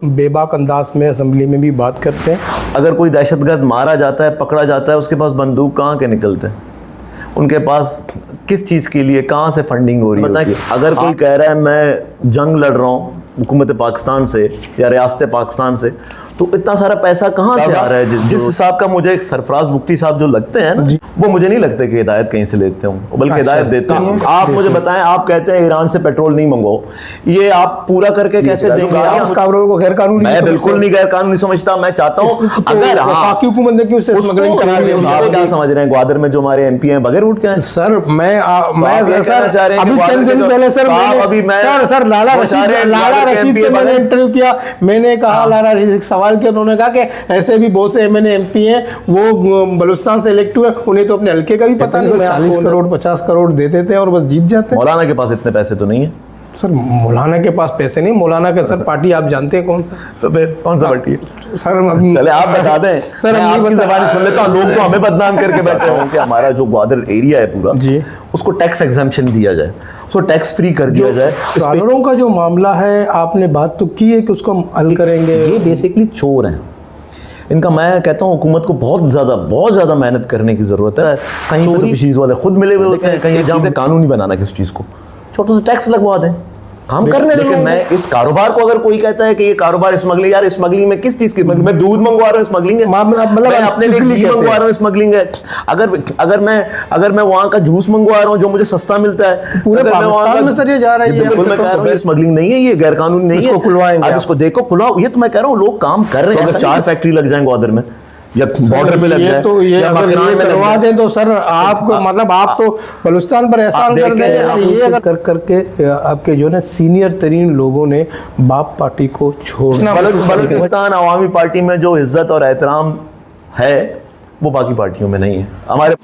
बेबाक अंदाज में असेंबली में भी बात करते हैं। अगर कोई दहशतगर्द मारा जाता है, पकड़ा जाता है, उसके पास बंदूक कहाँ के निकलते हैं, उनके पास किस चीज़ के लिए कहाँ से फंडिंग हो रही है? बताइए, अगर कोई कह रहा है मैं जंग लड़ रहा हूँ हुकूमत पाकिस्तान से या रियासत पाकिस्तान से, तो इतना सारा पैसा कहाँ से आ रहा है? जिस हिसाब का मुझे एक सरफराज बुख्ती साहब जो लगते हैं ना, वो मुझे नहीं लगता कि हिदायत कहीं से लेते हों, बल्कि हिदायत देते हैं। आप मुझे बताएं, आप कहते हैं ईरान से पेट्रोल नहीं मंगवाओ, ये आप पूरा करके कैसे देंगे? गैर कानूनी, मैं बिल्कुल नहीं गैर कानूनी समझता। मैं चाहता हूँ अगर वफाकी हुकूमत ने क्यों स्मगलिंग करा रही है? आप क्या समझ रहे हैं ग्वादर में जो हमारे एमपी हैं बगैर उठ के हैं? सर मैं सर अभी चंद दिन पहले सर लाला रशीद से मैंने इंटरव्यू किया, मैंने कहा लाला रशीद सवाल किया, उन्होंने कहा कि ऐसे भी बहुत से एमएनए एमपी हैं वो बलूचिस्तान से इलेक्ट हुए, उन्हें तो अपने हल्के का भी पता नहीं। 40 करोड़ 50 करोड़ दे देते हैं और बस जीत जाते हैं। मौलाना के पास इतने पैसे तो नहीं है सर। मौलाना के पास पैसे नहीं, मौलाना के सर पार्टी आप जानते हैं कौन सा? तो फिर कौन सा पार्टी है सर? चले आप बता दें सर, मैं आपकी ज़बानी सुन लेता हूं। लोग तो हमें बदनाम करके बैठे हों कि हमारा जो ग्वादर एरिया है पूरा जी, उसको टैक्स एग्जम्पशन दिया जाए, उसको टैक्स फ्री कर दिया जाए। ट्रालरों का जो मामला है, आपने बात तो की है कि उसको हम हल करेंगे। ये बेसिकली चोर हैं, इनका मैं कहता हूँ हुकूमत को बहुत ज़्यादा मेहनत करने की ज़रूरत है। कहीं तो चीज़ वाले खुद मिले हुए होते हैं, कहीं चीज़ें कानूनी बनाना किस चीज़ को, छोटा सा टैक्स लगवा दें, काम करने। लेकिन मैं इस कारोबार को, अगर कोई कहता है कि ये कारोबार स्मगलिंग, यार स्मगलिंग में किस चीज़ की? मैं दूध मंगवा रहा हूँ, स्मगलिंग है? मतलब मैं अपने लिए घी मंगवा रहा हूँ, स्मगलिंग है? अगर मैं वहाँ का जूस मंगवा रहा हूँ जो मुझे सस्ता मिलता है, पूरे पाकिस्तान में सर ये जा रहा है। बिल्कुल मैं कह रहा हूँ स्मगलिंग नहीं है, ये गैर कानूनी नहीं है। अब इसको देखो, खुलाओ। ये तो मैं कह रहा हूँ लोग काम कर रहे हैं। अगर 4 फैक्ट्री लग जाएंगे ग्वादर में या बॉर्डर पे लग जाए, तो ये अगर ये करवा दें तो सर आपको मतलब आप तो बलूचिस्तान पर एहसान कर दें। ये अगर करके आपके जो है सीनियर तरीन लोगों ने बाप पार्टी को छोड़ना, बलूचिस्तान अवामी पार्टी में जो इज्जत और एहतराम है वो बाकी पार्टियों में नहीं है। हमारे